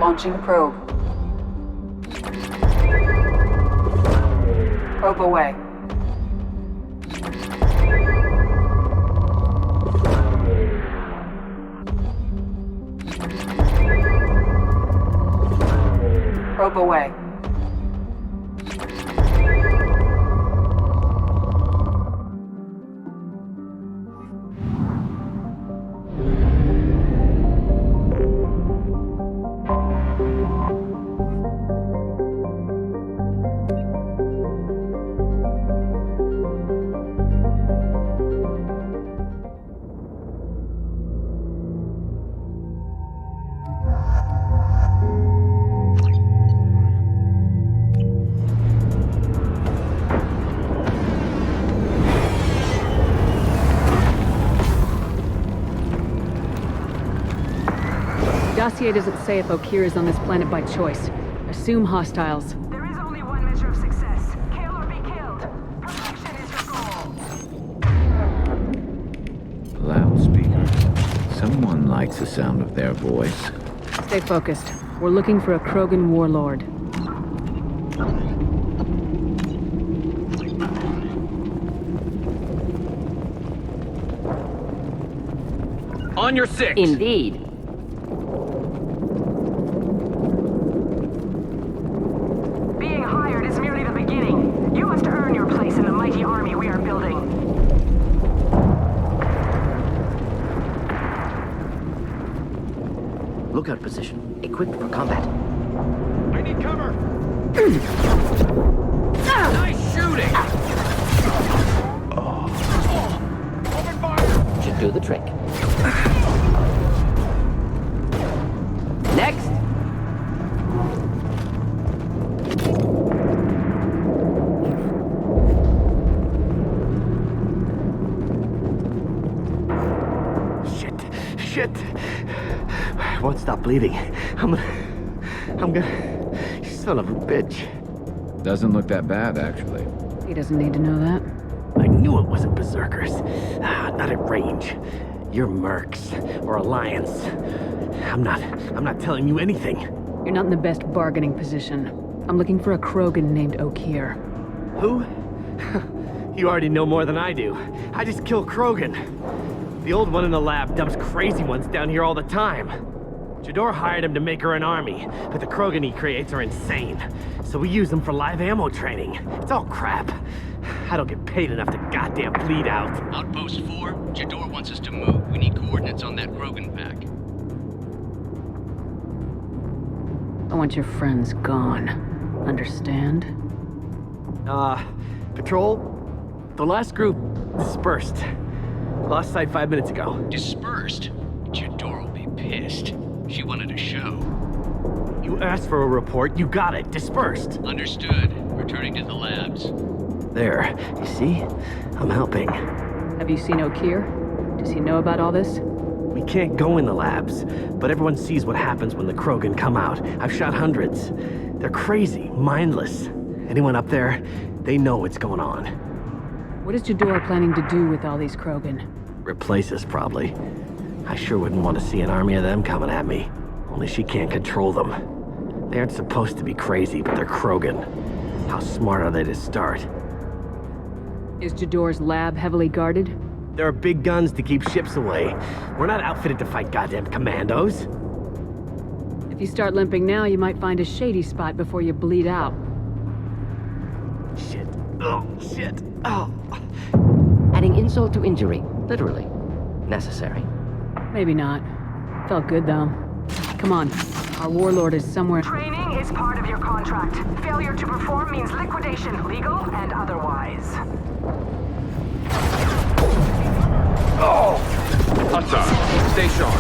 Launching probe. Probe away. Probe away. Dossier doesn't say if Okeer is on this planet by choice. Assume hostiles. There is only one measure of success. Kill or be killed. Perfection is your goal. Loudspeakers. Someone likes the sound of their voice. Stay focused. We're looking for a Krogan warlord. On your six! Indeed. Being hired is merely the beginning. You must earn your place in the mighty army we are building. Lookout position. Equipped for combat. I need cover! Nice shooting! Open fire! Should do the trick. Next! Shit. I won't stop bleeding. I'm gonna... You son of a bitch. Doesn't look that bad, actually. He doesn't need to know that. I knew it wasn't berserkers. Not at range. You're mercs or Alliance. I'm not telling you anything. You're not in the best bargaining position. I'm looking for a Krogan named Okeer. Who? You already know more than I do. I just kill Krogan. The old one in the lab dumps crazy ones down here all the time. Jador hired him to make her an army, but the Krogan he creates are insane. So we use them for live ammo training. It's all crap. I don't get paid enough to goddamn bleed out. Outpost 4, Jador wants us to move. We need coordinates on that Krogan pack. I want your friends gone. Understand? Patrol? The last group dispersed. Lost sight 5 minutes ago. Dispersed? Jador will be pissed. She wanted a show. You asked for a report, you got it. Dispersed. Understood. Returning to the labs. There. You see? I'm helping. Have you seen Okeer? Does he know about all this? We can't go in the labs, but everyone sees what happens when the Krogan come out. I've shot hundreds. They're crazy, mindless. Anyone up there, they know what's going on. What is Jador planning to do with all these Krogan? Replace us, probably. I sure wouldn't want to see an army of them coming at me. Only she can't control them. They aren't supposed to be crazy, but they're Krogan. How smart are they to start? Is Jador's lab heavily guarded? There are big guns to keep ships away. We're not outfitted to fight goddamn commandos. If you start limping now, you might find a shady spot before you bleed out. Shit. Oh, shit. Oh. Adding insult to injury. Literally. Necessary. Maybe not. Felt good, though. Come on. Our warlord is somewhere... Training is part of your contract. Failure to perform means liquidation, legal and otherwise. Oh! Hostile. Stay sharp.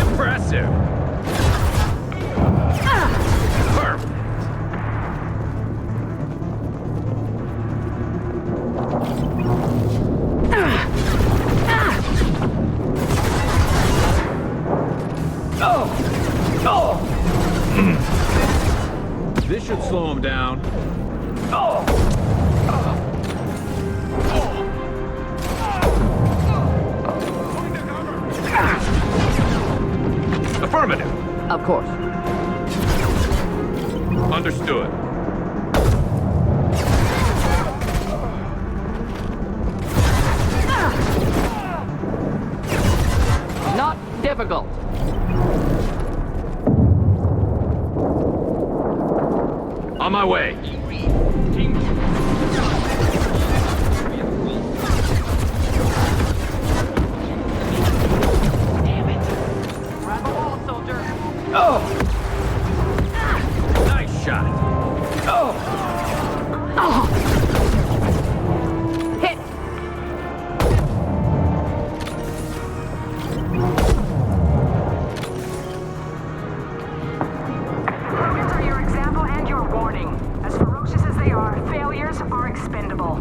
Impressive. Perfect. This should slow him down. course. Understood. Not difficult. On my way. Nice shot. Hit! Krogans are your example and your warning. As ferocious as they are, failures are expendable.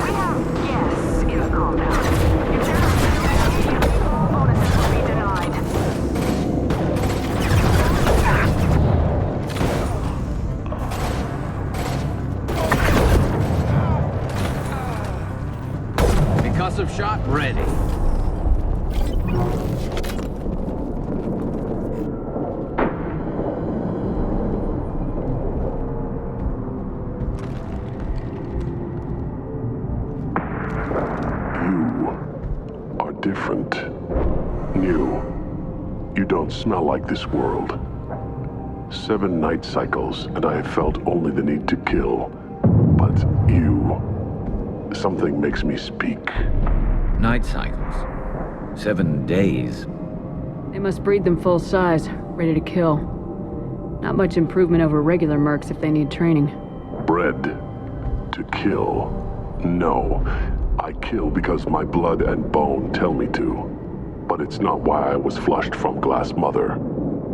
We have guests in the compound. If they're not all bonuses will be denied. Concussive shot ready. You are different. New. You don't smell like this world. 7 night cycles, and I have felt only the need to kill. But you... something makes me speak. Night cycles. 7 days. They must breed them full size, ready to kill. Not much improvement over regular mercs if they need training. Bred to kill. No. I kill because my blood and bone tell me to. But it's not why I was flushed from Glass Mother.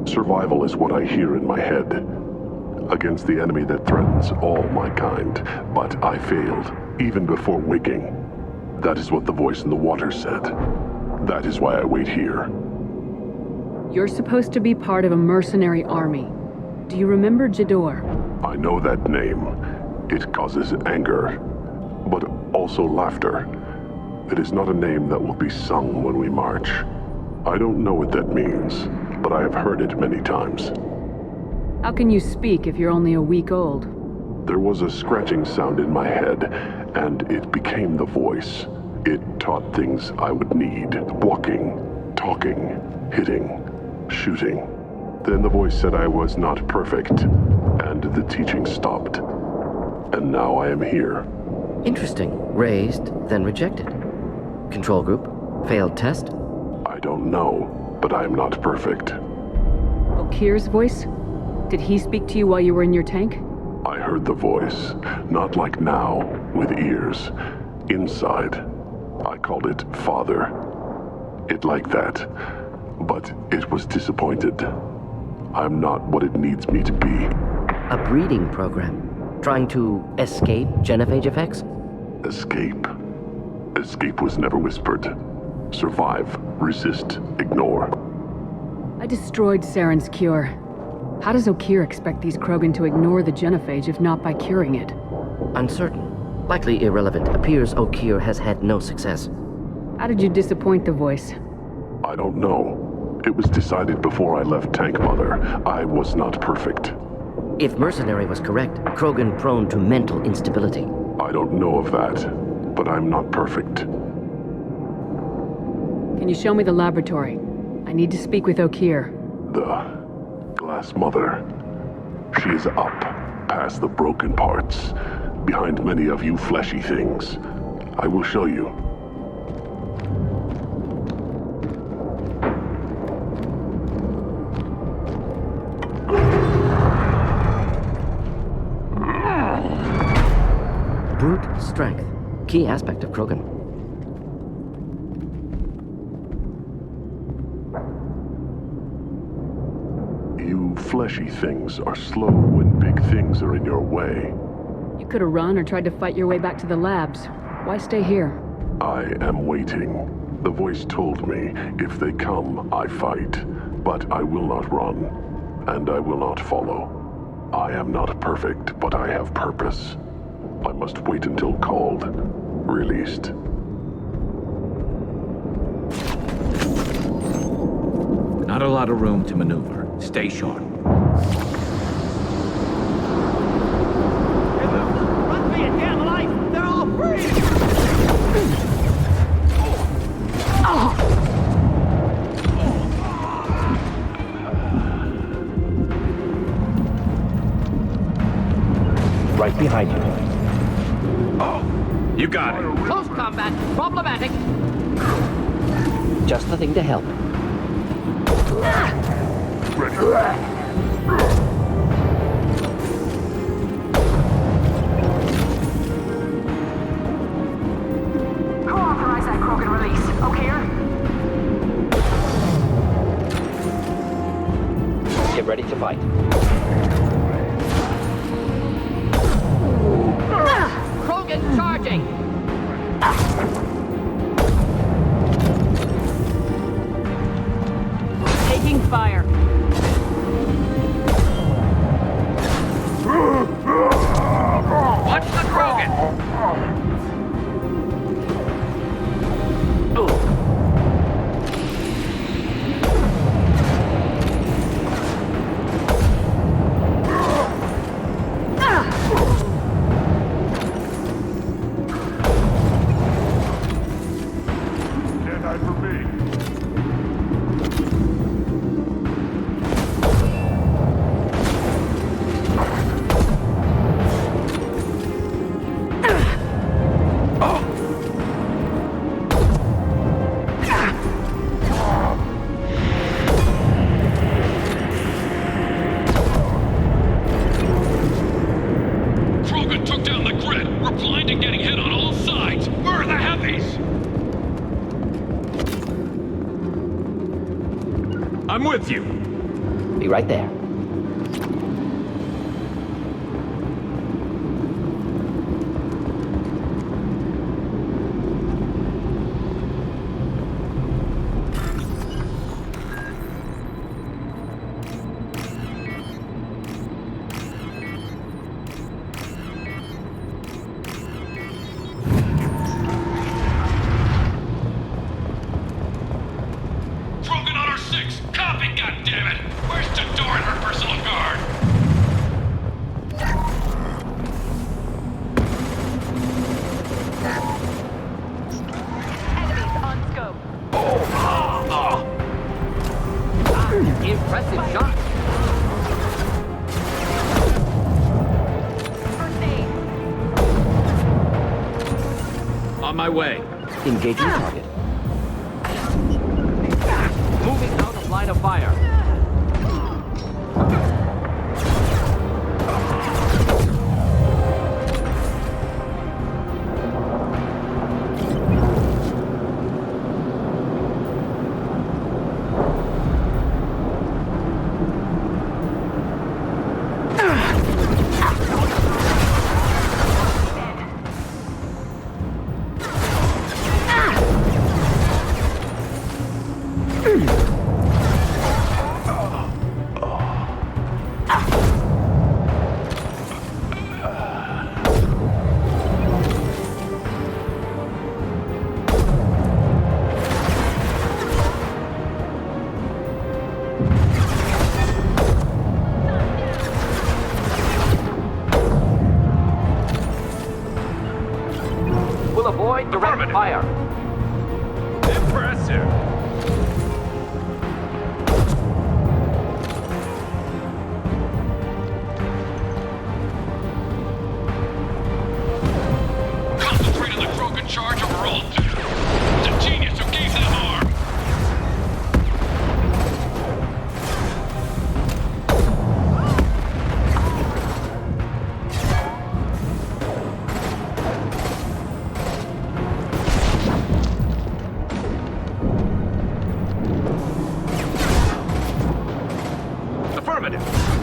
Survival is what I hear in my head. Against the enemy that threatens all my kind. But I failed, even before waking. That is what the voice in the water said. That is why I wait here. You're supposed to be part of a mercenary army. Do you remember Jador? I know that name. It causes anger, but also laughter. It is not a name that will be sung when we march. I don't know what that means, but I have heard it many times. How can you speak if you're only a week old? There was a scratching sound in my head, and it became the voice. It taught things I would need. Walking, talking, hitting, shooting. Then the voice said I was not perfect, and the teaching stopped. And now I am here. Interesting. Raised, then rejected. Control group? Failed test? I don't know, but I am not perfect. Okir's voice? Did he speak to you while you were in your tank? I heard the voice, not like now, with ears. Inside. I called it Father. It like that. But it was disappointed. I'm not what it needs me to be. A breeding program. Trying to escape genophage effects? Escape. Escape was never whispered. Survive, resist, ignore. I destroyed Saren's cure. How does Okir expect these Krogan to ignore the genophage if not by curing it? Uncertain. Likely irrelevant. Appears Okir has had no success. How did you disappoint the voice? I don't know. It was decided before I left Tank Mother. I was not perfect. If Mercenary was correct, Krogan prone to mental instability. I don't know of that, but I'm not perfect. Can you show me the laboratory? I need to speak with Okir. The Glass Mother. She is up, past the broken parts, behind many of you fleshy things. I will show you. Brute strength. Key aspect of Krogan. You fleshy things are slow when big things are in your way. You could have run or tried to fight your way back to the labs. Why stay here? I am waiting. The voice told me, if they come, I fight. But I will not run, and I will not follow. I am not perfect, but I have purpose. I must wait until called, released. Not a lot of room to maneuver. Stay sharp. Run for your damn life! They're all free! Right behind you. You got it. Close combat. Problematic. Just the thing to help. Who authorized that Krogan release? O'Keir? Get ready to fight. Krogan charging! Taking fire. Watch the Krogan! Can't hide from me. Krogan took down the grid. We're blind and getting hit on all sides. Where are the heavies? I'm with you. Be right there. Krogan on our 6. Copy, goddammit! Where's Jador and her personal guard? Enemies on scope. Impressive shot. First aid. On my way. Engaging target. Moving out of line of fire.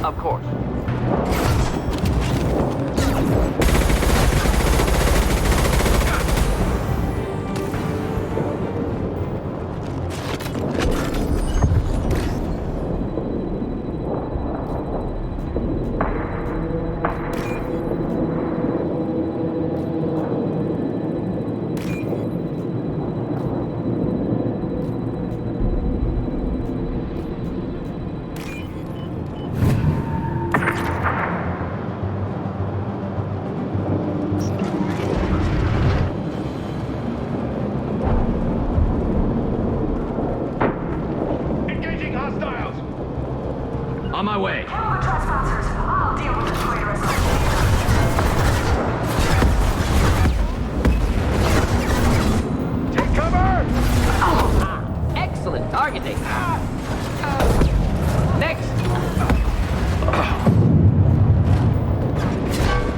Of course. On my way. Kill the trespassers. I'll deal with the traitors. Take cover! Excellent targeting. Next.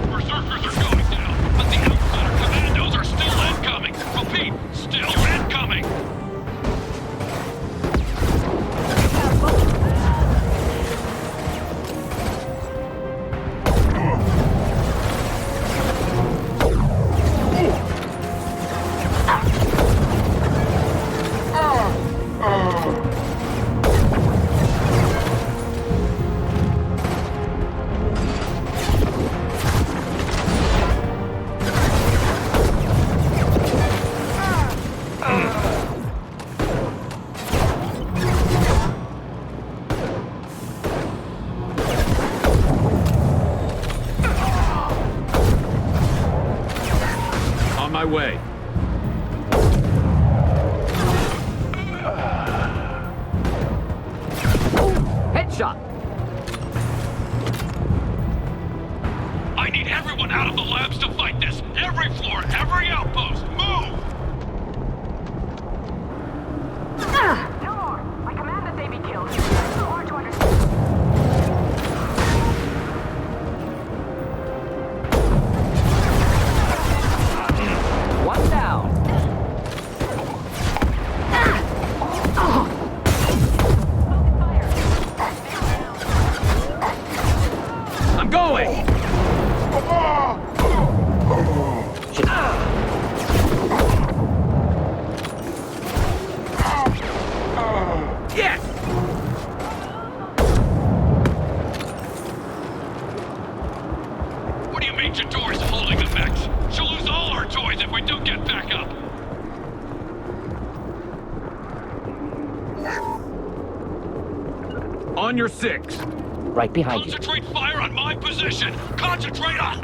Berserkers are going down, but the outsider commandos are still incoming. Repeat, still incoming. On my way. Headshot. I need everyone out of the labs to fight this. Every floor, every outpost, move! No more. I command that they be killed. It's so hard to understand. One down. I'm going! Yes! What do you mean Jador's holding the mechs? She'll lose all her toys if we don't get back up! On your six. Right behind you. Concentrate fire on my position! Concentrate on...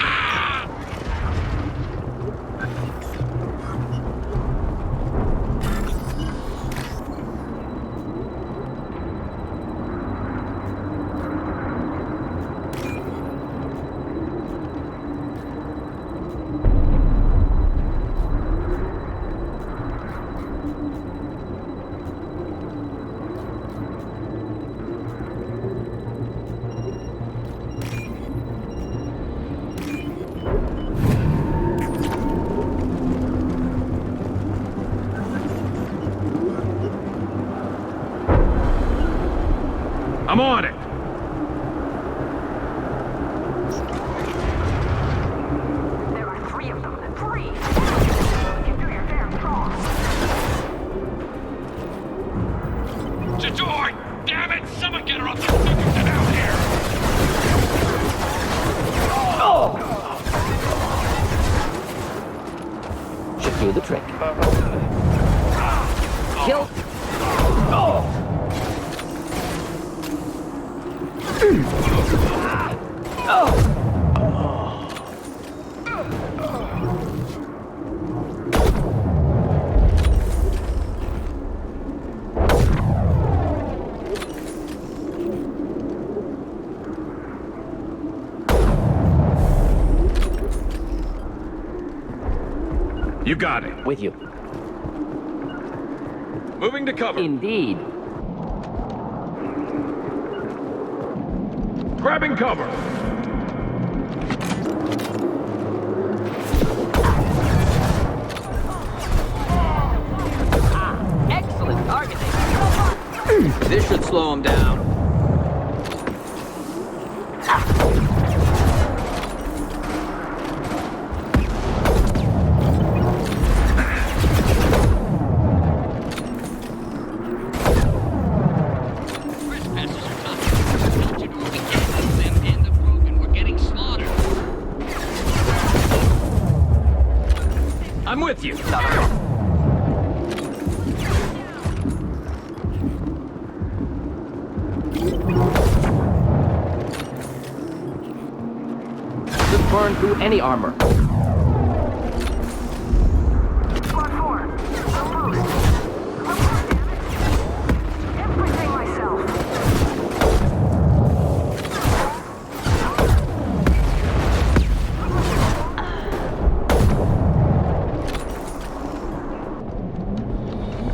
I'm on it! There are 3 of them. 3! You do your damn cross. Jador! Damn it! Someone get her off the fucking out here! Should do the trick. Kill. You got it. With you. Moving to cover. Indeed. Grabbing cover. Excellent targeting. This should slow him down. Trespassers are coming. Jador, we can't lose them and the Krogan. We're getting slaughtered. I'm with you. Could burn through any armor. Squad 4, outpost. Report, damn it. Everything myself.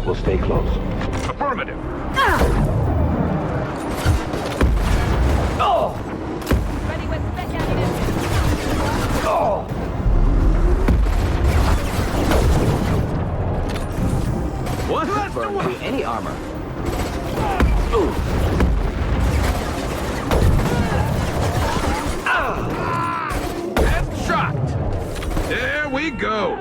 We'll stay close. Affirmative. Ready with spec ammunition. What? Could burn through any armor. And shocked. There we go.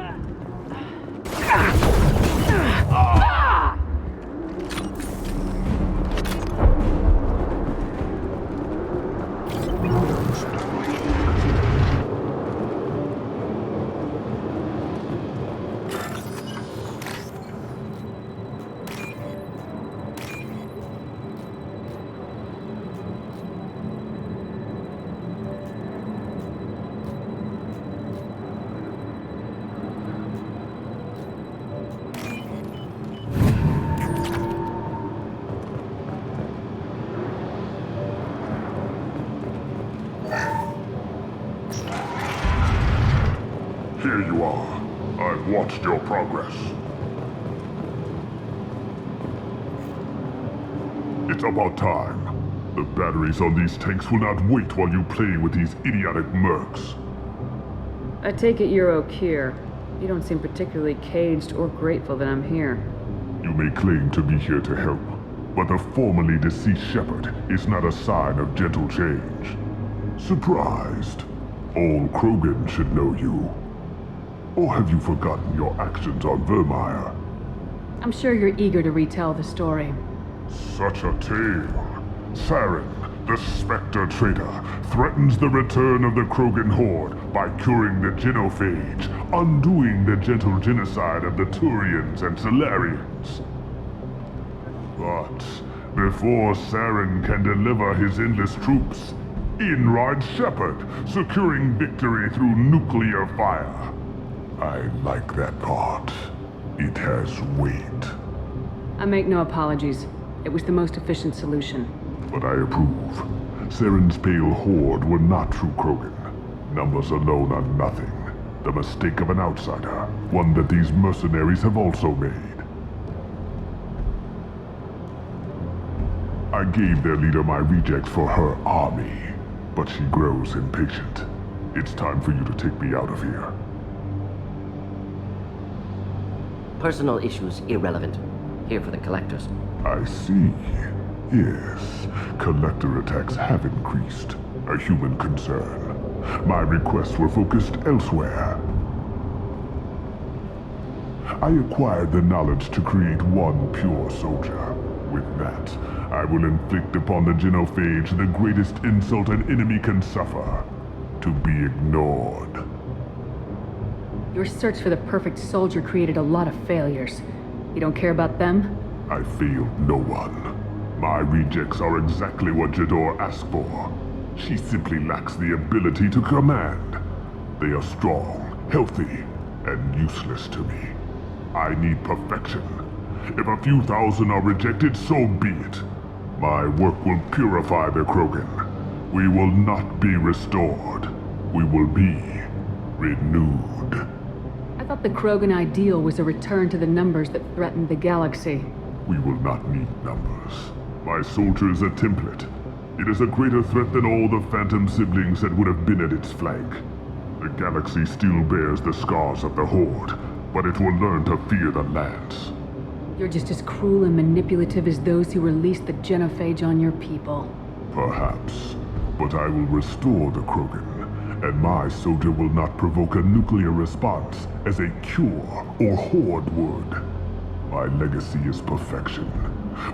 Here you are. I've watched your progress. It's about time. The batteries on these tanks will not wait while you play with these idiotic mercs. I take it you're Okir. You don't seem particularly caged or grateful that I'm here. You may claim to be here to help, but the formerly deceased shepherd is not a sign of gentle change. Surprised? All Krogan should know you. Or have you forgotten your actions on Vermeer? I'm sure you're eager to retell the story. Such a tale. Saren, the Spectre traitor, threatens the return of the Krogan horde by curing the genophage, undoing the gentle genocide of the Turians and Solarians. But before Saren can deliver his endless troops, in rides Shepard, securing victory through nuclear fire. I like that part. It has weight. I make no apologies. It was the most efficient solution. But I approve. Saren's pale horde were not true Krogan. Numbers alone are nothing. The mistake of an outsider. One that these mercenaries have also made. I gave their leader my rejects for her army. But she grows impatient. It's time for you to take me out of here. Personal issues irrelevant. Here for the collectors. I see. Yes, collector attacks have increased. A human concern. My requests were focused elsewhere. I acquired the knowledge to create one pure soldier. With that, I will inflict upon the genophage the greatest insult an enemy can suffer. To be ignored. Your search for the perfect soldier created a lot of failures. You don't care about them? I failed no one. My rejects are exactly what Jador asked for. She simply lacks the ability to command. They are strong, healthy, and useless to me. I need perfection. If a few thousand are rejected, so be it. My work will purify the Krogan. We will not be restored. We will be renewed. I thought the Krogan ideal was a return to the numbers that threatened the galaxy. We will not need numbers. My soldier is a template. It is a greater threat than all the Phantom siblings that would have been at its flank. The galaxy still bears the scars of the Horde, but it will learn to fear the Lance. You're just as cruel and manipulative as those who released the genophage on your people. Perhaps. But I will restore the Krogan, and my soldier will not provoke a nuclear response as a cure or horde would. My legacy is perfection,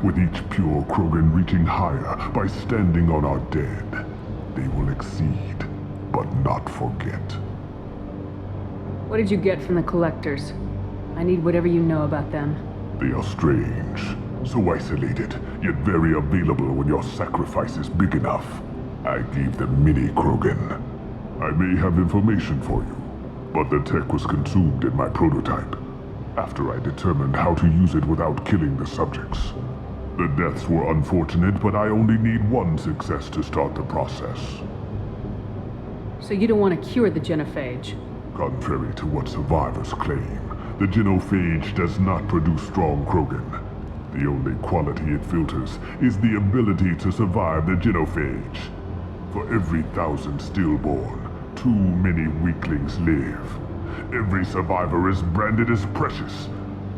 with each pure Krogan reaching higher by standing on our dead. They will exceed, but not forget. What did you get from the collectors? I need whatever you know about them. They are strange, so isolated, yet very available when your sacrifice is big enough. I gave them mini Krogan. I may have information for you, but the tech was consumed in my prototype, after I determined how to use it without killing the subjects. The deaths were unfortunate, but I only need one success to start the process. So you don't want to cure the genophage? Contrary to what survivors claim, the genophage does not produce strong Krogan. The only quality it filters is the ability to survive the genophage. For every 1,000 stillborn, too many weaklings live. Every survivor is branded as precious.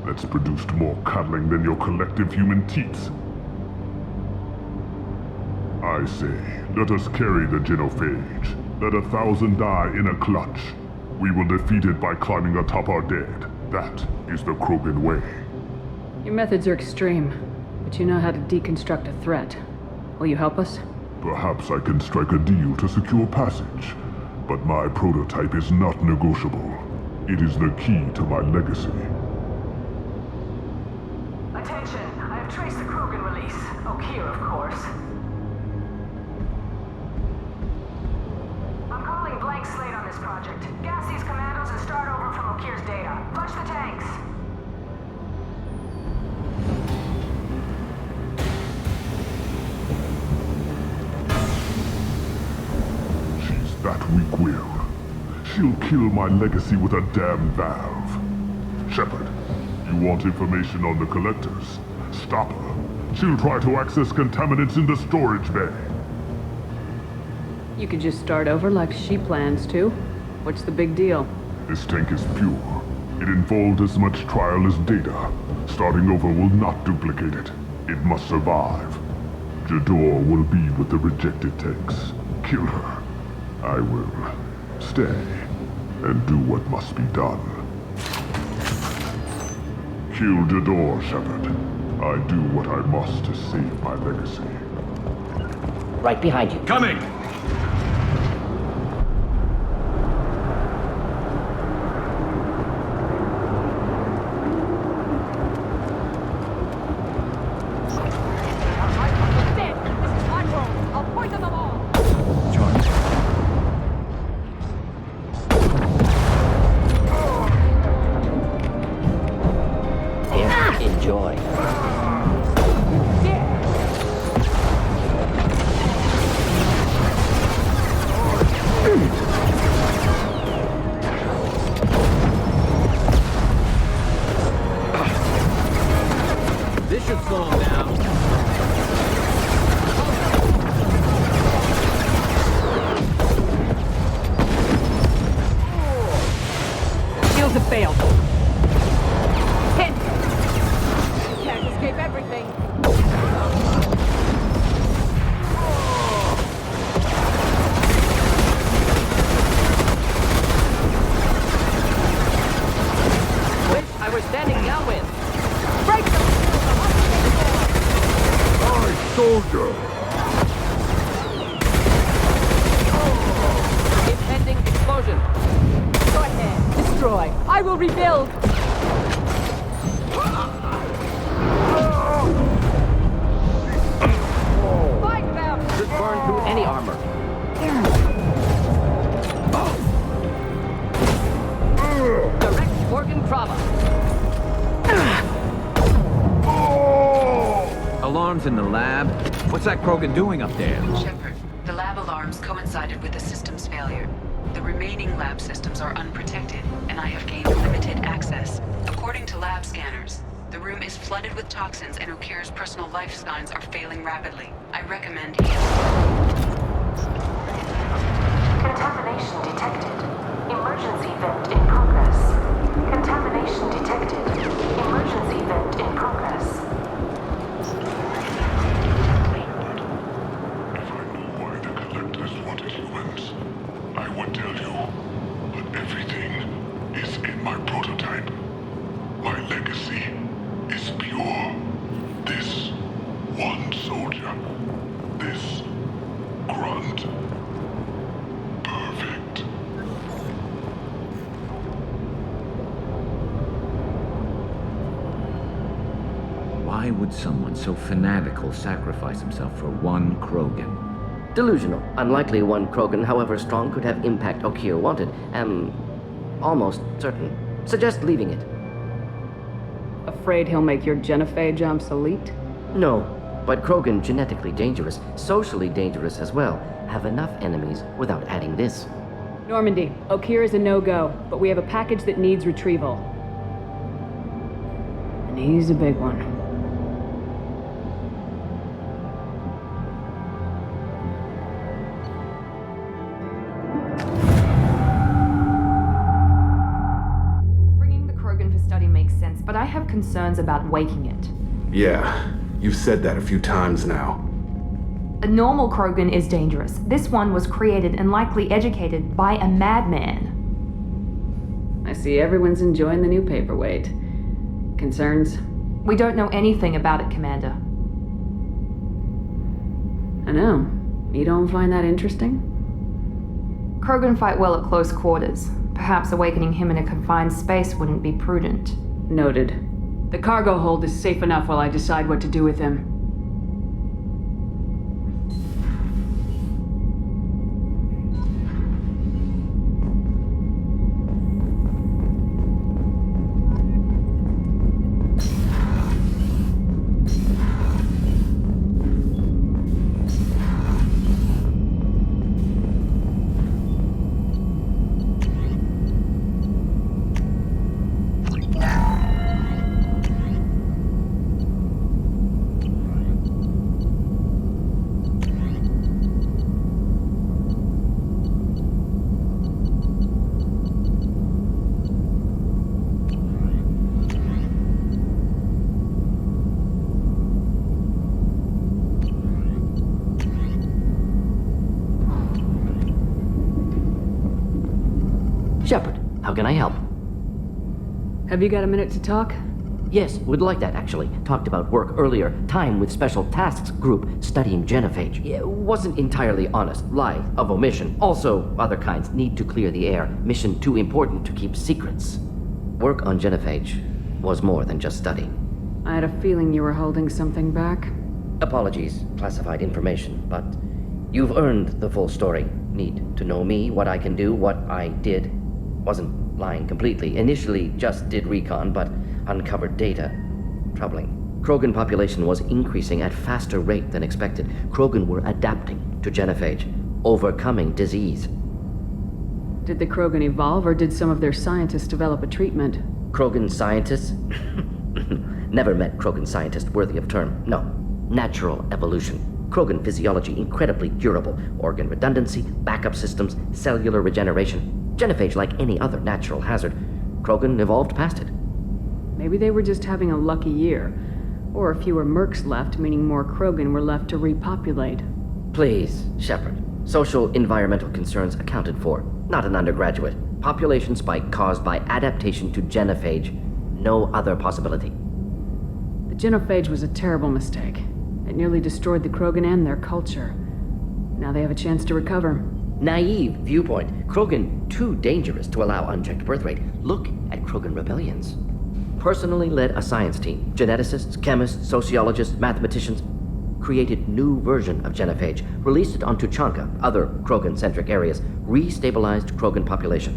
That's produced more cuddling than your collective human teats. I say, let us carry the genophage. Let 1,000 die in a clutch. We will defeat it by climbing atop our dead. That is the Krogan way. Your methods are extreme, but you know how to deconstruct a threat. Will you help us? Perhaps I can strike a deal to secure passage, but my prototype is not negotiable. It is the key to my legacy. Attention, I have traced the Krogan release. Okeer, of course. I'm calling blank slate on this project. Gas these commandos and start over from Okeer's data. Flush the tanks. She's that weak-willed. She'll kill my legacy with a damn valve. Shepard, you want information on the collectors? Stop her. She'll try to access contaminants in the storage bay. You could just start over like she plans to. What's the big deal? This tank is pure. It involved as much trial as data. Starting over will not duplicate it. It must survive. Jador will be with the rejected tanks. Kill her. I will stay and do what must be done. Kill Jador, Shepard. I do what I must to save my legacy. Right behind you. Coming! Enjoy. This should slow him down. Shields have failed. Hit! Can't escape everything. Wish I was standing downwind. Break them! My soldier! Impending explosion. Go ahead. Destroy. I will rebuild. Fight them! Should burn through any armor. Direct organ trauma. Alarms in the lab? What's that Krogan doing up there? Shepard, the lab alarms coincided with the system's failure. The remaining lab systems are unprotected, and I have gained limited access. According to lab scanners, the room is flooded with toxins and Okeer's personal life signs are failing rapidly. I recommend Contamination detected. Emergency vent in progress. Contamination detected. Emergency vent in progress. If I know why the collectors would someone so fanatical sacrifice himself for one Krogan? Delusional. Unlikely one Krogan, however strong, could have impact Okeer wanted. Am almost certain. Suggest leaving it. Afraid he'll make your genophage obsolete? No, but Krogan, genetically dangerous, socially dangerous as well, have enough enemies without adding this. Normandy, Okeer is a no-go, but we have a package that needs retrieval. And he's a big one. Bringing the Krogan for study makes sense, but I have concerns about waking it. Yeah, you've said that a few times now. A normal Krogan is dangerous. This one was created and likely educated by a madman. I see everyone's enjoying the new paperweight. Concerns? We don't know anything about it, Commander. I know. You don't find that interesting? Krogan fight well at close quarters. Perhaps awakening him in a confined space wouldn't be prudent. Noted. The cargo hold is safe enough while I decide what to do with him. Shepard, how can I help? Have you got a minute to talk? Yes, would like that actually. Talked about work earlier. Time with Special Tasks Group studying genophage. Yeah, wasn't entirely honest. Lie of omission. Also, other kinds need to clear the air. Mission too important to keep secrets. Work on genophage was more than just study. I had a feeling you were holding something back. Apologies, classified information, but you've earned the full story. Need to know me, what I can do, what I did. Wasn't lying completely. Initially just did recon, but uncovered data. Troubling. Krogan population was increasing at faster rate than expected. Krogan were adapting to genophage, overcoming disease. Did the Krogan evolve, or did some of their scientists develop a treatment? Krogan scientists? Never met Krogan scientist worthy of term. No. Natural evolution. Krogan physiology incredibly durable. Organ redundancy, backup systems, cellular regeneration. Genophage like any other natural hazard. Krogan evolved past it. Maybe they were just having a lucky year. Or fewer mercs left, meaning more Krogan were left to repopulate. Please, Shepard. Social environmental concerns accounted for. Not an undergraduate. Population spike caused by adaptation to genophage. No other possibility. The genophage was a terrible mistake. It nearly destroyed the Krogan and their culture. Now they have a chance to recover. Naive viewpoint. Krogan too dangerous to allow unchecked birth rate. Look at Krogan rebellions. Personally led a science team. Geneticists, chemists, sociologists, mathematicians. Created new version of genophage. Released it onto Chanka, other Krogan-centric areas. Restabilized Krogan population.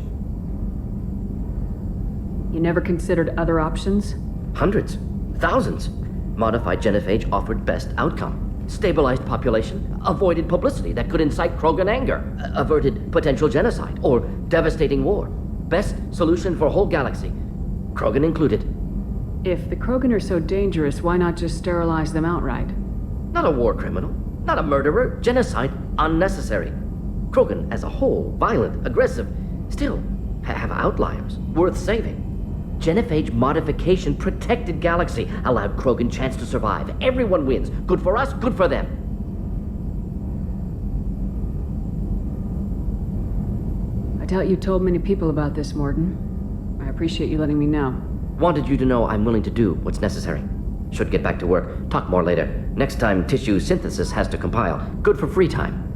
You never considered other options? Hundreds. Thousands. Modified genophage offered best outcome. Stabilized population, avoided publicity that could incite Krogan anger, averted potential genocide or devastating war. Best solution for whole galaxy, Krogan included. If the Krogan are so dangerous, why not just sterilize them outright? Not a war criminal, not a murderer, genocide unnecessary. Krogan as a whole, violent, aggressive, still have outliers worth saving. Genophage modification protected galaxy, allowed Krogan chance to survive. Everyone wins. Good for us, good for them. I doubt you told many people about this, Morden. I appreciate you letting me know. Wanted you to know I'm willing to do what's necessary. Should get back to work. Talk more later. Next time tissue synthesis has to compile. Good for free time.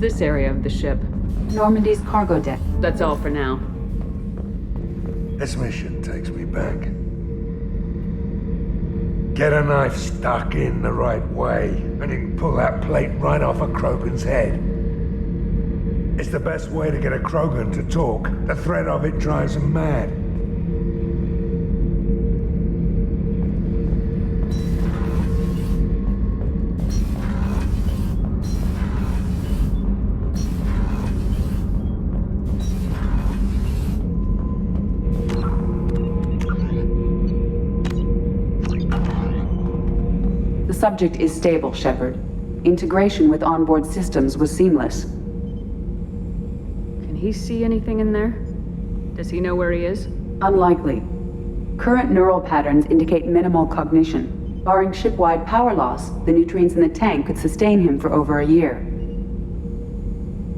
this area of the ship? Normandy's cargo deck. That's all for now. This mission takes me back. Get a knife stuck in the right way, and you can pull that plate right off a Krogan's head. It's the best way to get a Krogan to talk. The threat of it drives them mad. The subject is stable, Shepard. Integration with onboard systems was seamless. Can he see anything in there? Does he know where he is? Unlikely. Current neural patterns indicate minimal cognition. Barring ship-wide power loss, the nutrients in the tank could sustain him for over a year.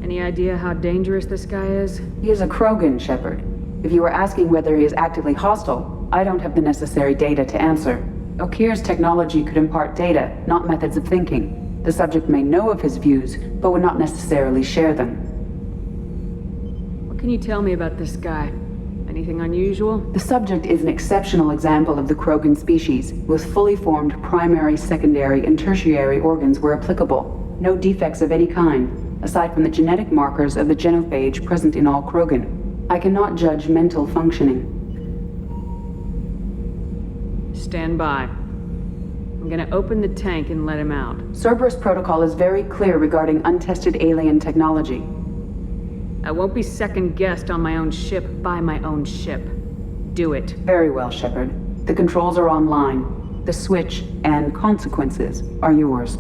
Any idea how dangerous this guy is? He is a Krogan, Shepard. If you were asking whether he is actively hostile, I don't have the necessary data to answer. Okir's technology could impart data, not methods of thinking. The subject may know of his views, but would not necessarily share them. What can you tell me about this guy? Anything unusual? The subject is an exceptional example of the Krogan species, with fully formed primary, secondary, and tertiary organs where applicable. No defects of any kind, aside from the genetic markers of the genophage present in all Krogan. I cannot judge mental functioning. Stand by. I'm gonna open the tank and let him out. Cerberus protocol is very clear regarding untested alien technology. I won't be second-guessed on my own ship by my own ship. Do it. Very well, Shepard. The controls are online. The switch and consequences are yours.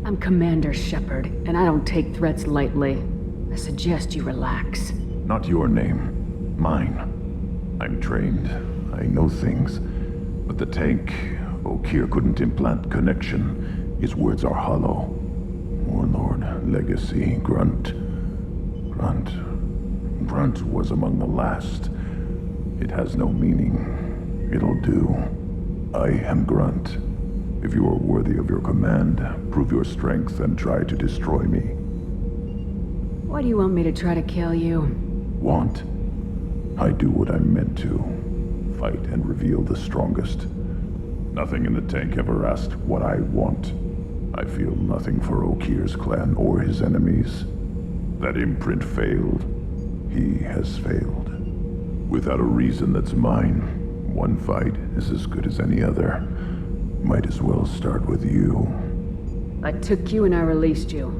I'm Commander Shepard, and I don't take threats lightly. I suggest you relax. Not your name. Mine. I'm trained. I know things. But the tank, Okir couldn't implant connection. His words are hollow. Warlord, Legacy, Grunt. Grunt was among the last. It has no meaning. It'll do. I am Grunt. If you are worthy of your command, prove your strength and try to destroy me. Why do you want me to try to kill you? Want? I do what I'm meant to. Fight and reveal the strongest. Nothing in the tank ever asked what I want. I feel nothing for Okir's clan or his enemies. That imprint failed. He has failed. Without a reason that's mine, one fight is as good as any other. Might as well start with you. I took you and I released you.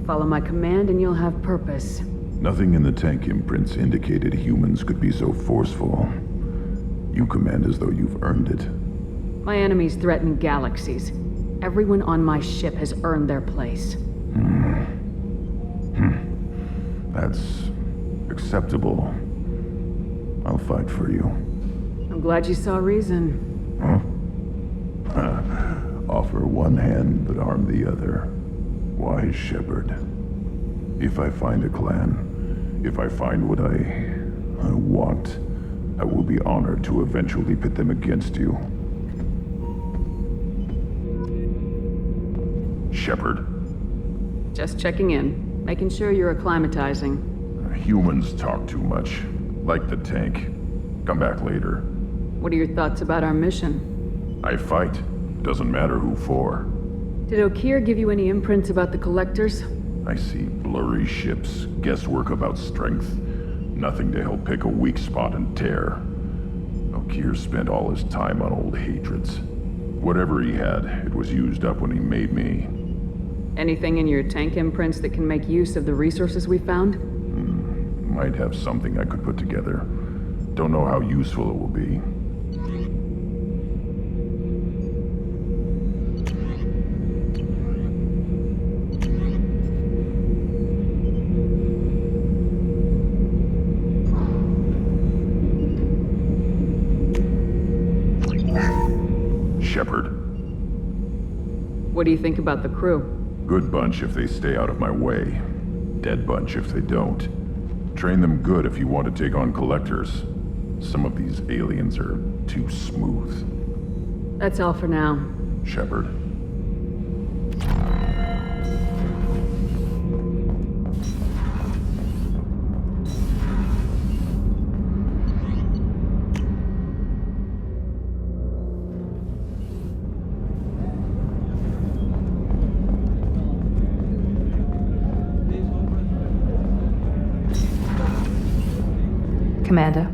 Follow my command and you'll have purpose. Nothing in the tank imprints indicated humans could be so forceful. You command as though you've earned it. My enemies threaten galaxies. Everyone on my ship has earned their place. That's acceptable. I'll fight for you. I'm glad you saw reason. Huh? Offer one hand, but arm the other. Wise Shepard. If I find a clan, if I find what I want, I will be honored to eventually pit them against you. Shepard. Just checking in, making sure you're acclimatizing. Humans talk too much, like the tank. Come back later. What are your thoughts about our mission? I fight. Doesn't matter who for. Did Okir give you any imprints about the Collectors? I see blurry ships, guesswork about strength. Nothing to help pick a weak spot and tear. Okir spent all his time on old hatreds. Whatever he had, it was used up when he made me. Anything in your tank imprints that can make use of the resources we found? Might have something I could put together. Don't know how useful it will be. Shepard. What do you think about the crew? Good bunch if they stay out of my way. Dead bunch if they don't. Train them good if you want to take on collectors. Some of these aliens are too smooth. That's all for now. Shepard. Commander,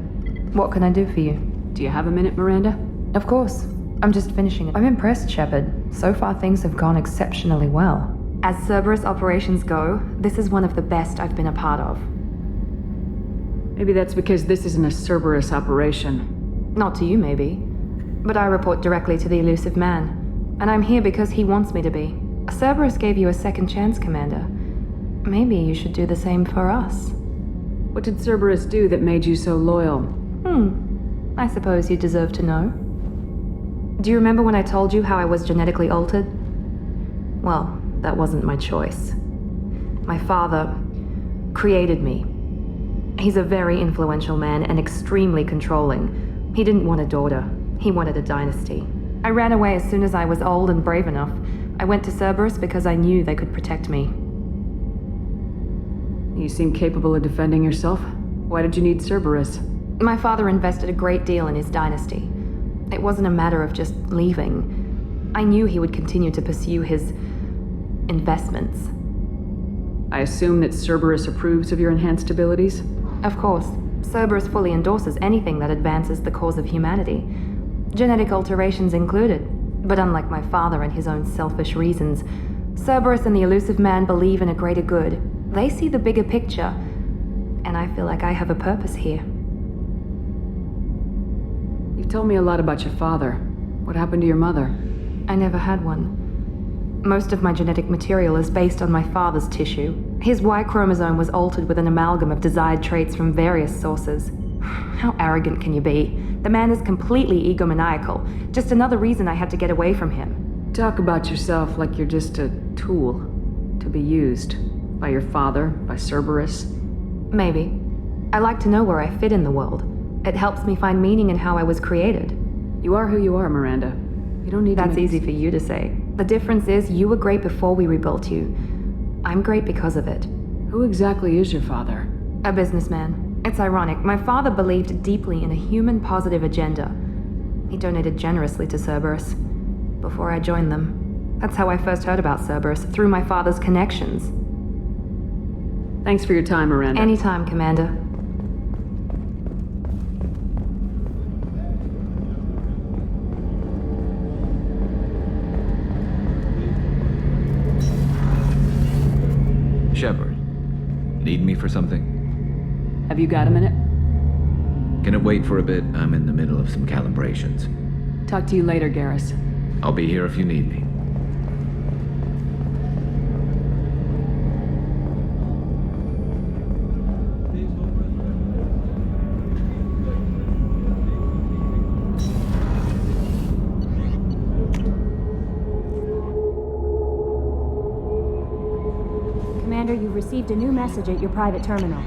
what can I do for you? Do you have a minute, Miranda? Of course. I'm just finishing it. I'm impressed, Shepard. So far, things have gone exceptionally well. As Cerberus operations go, this is one of the best I've been a part of. Maybe that's because this isn't a Cerberus operation. Not to you, maybe. But I report directly to the Elusive Man. And I'm here because he wants me to be. Cerberus gave you a second chance, Commander. Maybe you should do the same for us. What did Cerberus do that made you so loyal? I suppose you deserve to know. Do you remember when I told you how I was genetically altered? Well, that wasn't my choice. My father created me. He's a very influential man and extremely controlling. He didn't want a daughter. He wanted a dynasty. I ran away as soon as I was old and brave enough. I went to Cerberus because I knew they could protect me. You seem capable of defending yourself. Why did you need Cerberus? My father invested a great deal in his dynasty. It wasn't a matter of just leaving. I knew he would continue to pursue his investments. I assume that Cerberus approves of your enhanced abilities? Of course. Cerberus fully endorses anything that advances the cause of humanity. Genetic alterations included. But unlike my father and his own selfish reasons, Cerberus and the Elusive Man believe in a greater good. They see the bigger picture, and I feel like I have a purpose here. You've told me a lot about your father. What happened to your mother? I never had one. Most of my genetic material is based on my father's tissue. His Y chromosome was altered with an amalgam of desired traits from various sources. How arrogant can you be? The man is completely egomaniacal. Just another reason I had to get away from him. Talk about yourself like you're just a tool to be used. By your father, by Cerberus? Maybe. I like to know where I fit in the world. It helps me find meaning in how I was created. You are who you are, Miranda. You don't need That's easy for you to say. The difference is you were great before we rebuilt you. I'm great because of it. Who exactly is your father? A businessman. It's ironic. My father believed deeply in a human-positive agenda. He donated generously to Cerberus before I joined them. That's how I first heard about Cerberus, through my father's connections. Thanks for your time, Miranda. Anytime, Commander. Shepard, need me for something? Have you got a minute? Can it wait for a bit? I'm in the middle of some calibrations. Talk to you later, Garrus. I'll be here if you need me. Commander, you've received a new message at your private terminal.